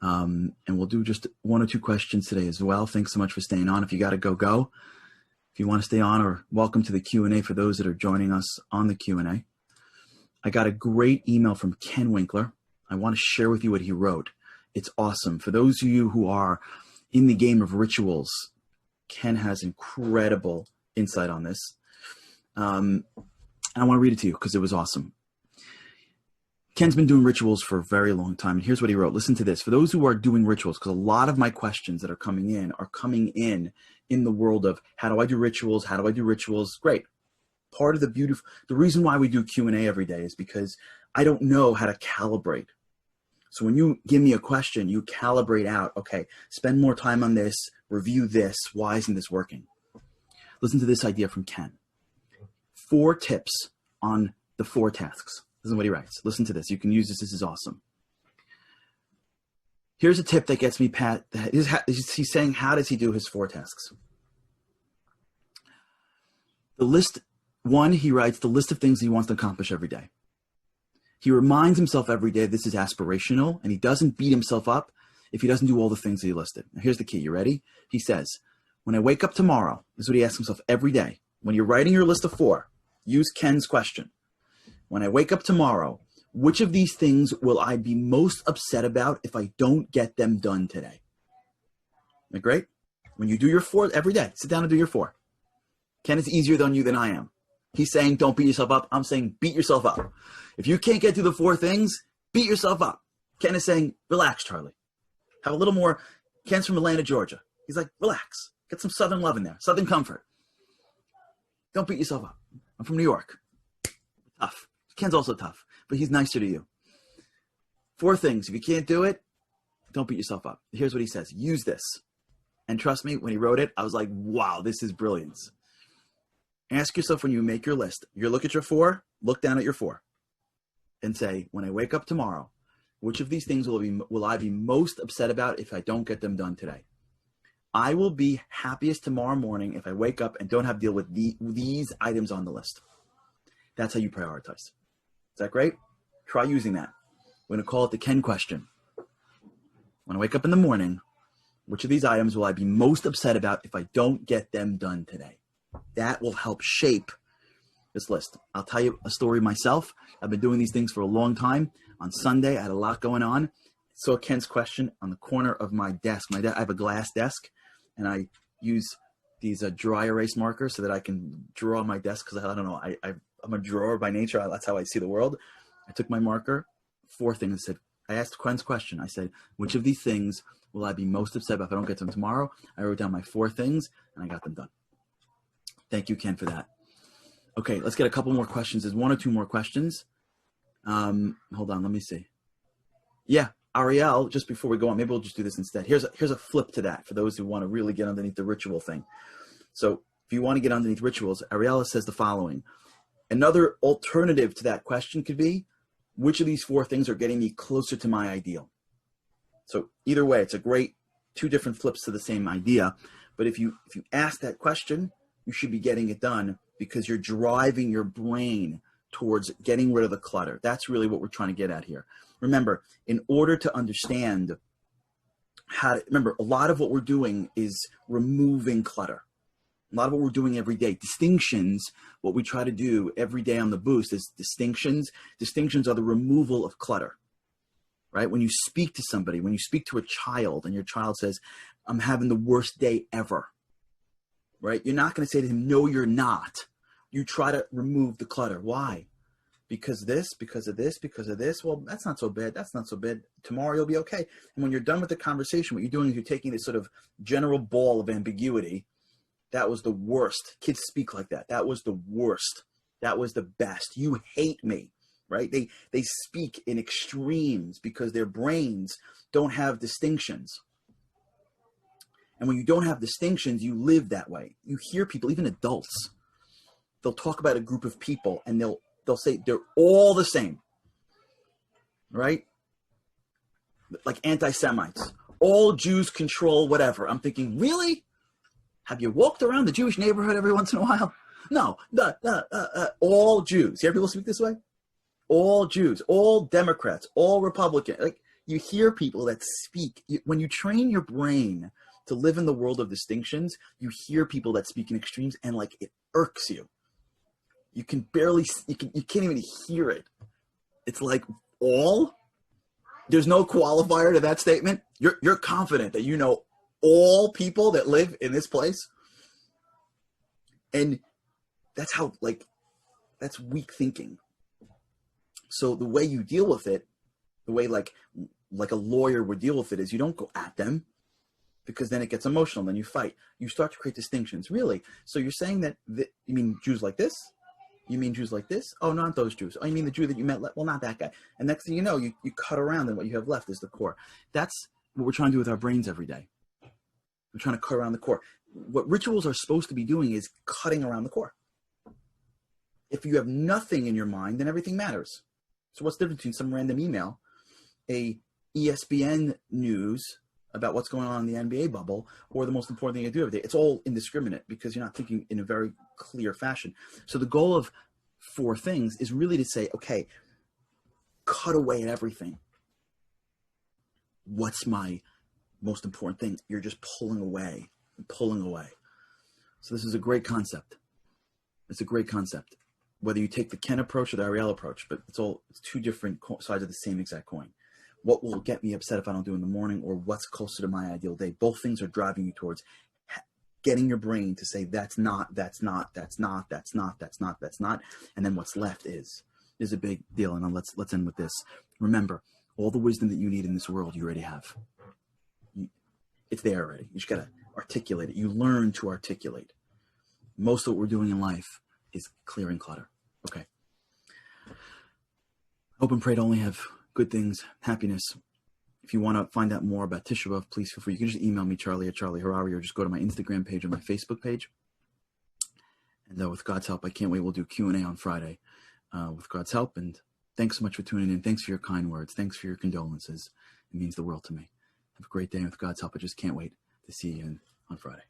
And we'll do just one or two questions today as well. Thanks so much for staying on. If you got to go, go. If you want to stay on, or welcome to the Q&A for those that are joining us on the Q&A. I got a great email from Ken Winkler. I want to share with you what he wrote. It's awesome. For those of you who are in the game of rituals, Ken has incredible insight on this. And I want to read it to you because it was awesome. Ken's been doing rituals for a very long time. And here's what he wrote. Listen to this. For those who are doing rituals, because a lot of my questions that are coming in the world of how do I do rituals? How do I do rituals? Great. Part of the reason why we do Q&A every day is because I don't know how to calibrate. So when you give me a question, you calibrate out, okay, spend more time on this, review this, why isn't this working? Listen to this idea from Ken. 4 tips on the 4 tasks. This is what he writes. Listen to this. You can use this. This is awesome. Here's a tip that gets me pat. He's saying, how does he do his 4 tasks? The list, 1, he writes the list of things he wants to accomplish every day. He reminds himself every day this is aspirational, and he doesn't beat himself up if he doesn't do all the things that he listed. Now, here's the key. You ready? He says, when I wake up tomorrow, this is what he asks himself every day. When you're writing your list of 4, use Ken's question. When I wake up tomorrow, which of these things will I be most upset about if I don't get them done today? Isn't that great? When you do your 4 every day, sit down and do your 4. Ken is easier than you than I am. He's saying don't beat yourself up. I'm saying beat yourself up. If you can't get through the 4 things, beat yourself up. Ken is saying relax, Charlie. Have a little more. Ken's from Atlanta, Georgia. He's like, relax. Get some Southern love in there. Southern comfort. Don't beat yourself up. I'm from New York. Tough. Ken's also tough, but he's nicer to you. 4 things. If you can't do it, don't beat yourself up. Here's what he says. Use this. And trust me, when he wrote it, I was like, wow, this is brilliance. Ask yourself when you make your list. You look at your 4, look down at your 4 and say, when I wake up tomorrow, which of these things will I be most upset about if I don't get them done today? I will be happiest tomorrow morning if I wake up and don't have to deal with these items on the list. That's how you prioritize. Is that great? Try using that. We're going to call it the Ken question. When I wake up in the morning, which of these items will I be most upset about if I don't get them done today? That will help shape this list. I'll tell you a story myself. I've been doing these things for a long time. On Sunday, I had a lot going on. Saw Ken's question on the corner of my desk. I have a glass desk, and I use these dry erase markers so that I can draw on my desk because I don't know. I'm a drawer by nature. That's how I see the world. I took my marker, 4 things. I asked Ken's question. I said, which of these things will I be most upset about if I don't get to them tomorrow? I wrote down my 4 things, and I got them done. Thank you, Ken, for that. Okay, let's get a couple more questions. There's 1 or 2 more questions. Hold on, let me see. Yeah, Ariel, just before we go on, maybe we'll just do this instead. Here's a flip to that for those who want to really get underneath the ritual thing. So if you want to get underneath rituals, Ariel says the following. Another alternative to that question could be, which of these 4 things are getting me closer to my ideal? So either way, it's a great 2 different flips to the same idea. But if you ask that question, you should be getting it done because you're driving your brain towards getting rid of the clutter. That's really what we're trying to get at here. Remember, in order to understand remember, a lot of what we're doing is removing clutter. A lot of what we're doing every day. Distinctions, what we try to do every day on the boost is distinctions. Distinctions are the removal of clutter, right? When you speak to somebody, when you speak to a child and your child says, I'm having the worst day ever, right? You're not going to say to him, no, you're not. You try to remove the clutter. Why? Because this, because of this, because of this. Well, that's not so bad. That's not so bad. Tomorrow you'll be okay. And when you're done with the conversation, what you're doing is you're taking this sort of general ball of ambiguity. That was the worst. Kids speak like that. That was the worst. That was the best. You hate me, right? They speak in extremes because their brains don't have distinctions. And when you don't have distinctions, you live that way. You hear people, even adults, they'll talk about a group of people and they'll say they're all the same, right? Like anti-Semites. All Jews control whatever. I'm thinking, really? Have you walked around the Jewish neighborhood every once in a while? No, all Jews. You hear people speak this way? All Jews, all Democrats, all Republicans. Like, you hear people that speak. When you train your brain to live in the world of distinctions, you hear people that speak in extremes, and like it irks you. You can barely, you can't even hear it. It's like all. There's no qualifier to that statement. You're confident that you know all people that live in this place, and that's how, like, that's weak thinking. So the way you deal with it, the way like a lawyer would deal with it, is you don't go at them, because then it gets emotional. Then you fight. You start to create distinctions. Really? So you're saying that you mean Jews like this? You mean Jews like this? Oh, not those Jews. Oh, you mean the Jew that you met? Well, not that guy. And next thing you know, you cut around, and what you have left is the core. That's what we're trying to do with our brains every day. We're trying to cut around the core. What rituals are supposed to be doing is cutting around the core. If you have nothing in your mind, then everything matters. So what's the difference between some random email, a ESPN news about what's going on in the NBA bubble, or the most important thing you do every day? It's all indiscriminate, because you're not thinking in a very clear fashion. So the goal of 4 things is really to say, okay, cut away at everything. What's my most important thing? You're just pulling away and pulling away. So this is a great concept. It's a great concept. Whether you take the Ken approach or the Ariel approach, but it's 2 different sides of the same exact coin. What will get me upset if I don't do it in the morning, or what's closer to my ideal day? Both things are driving you towards getting your brain to say that's not, that's not, that's not, that's not, that's not, that's not, and then what's left is a big deal. And let's end with this. Remember, all the wisdom that you need in this world, you already have. It's there already. You just gotta articulate it. You learn to articulate. Most of what we're doing in life is clearing clutter. Okay. Hope and pray to only have good things, happiness. If you want to find out more about Tisha B'Av, please feel free. You can just email me, Charlie@CharlieHarari, or just go to my Instagram page or my Facebook page. And with God's help, I can't wait. We'll do Q&A on Friday with God's help. And thanks so much for tuning in. Thanks for your kind words. Thanks for your condolences. It means the world to me. Have a great day. And with God's help, I just can't wait to see you on Friday.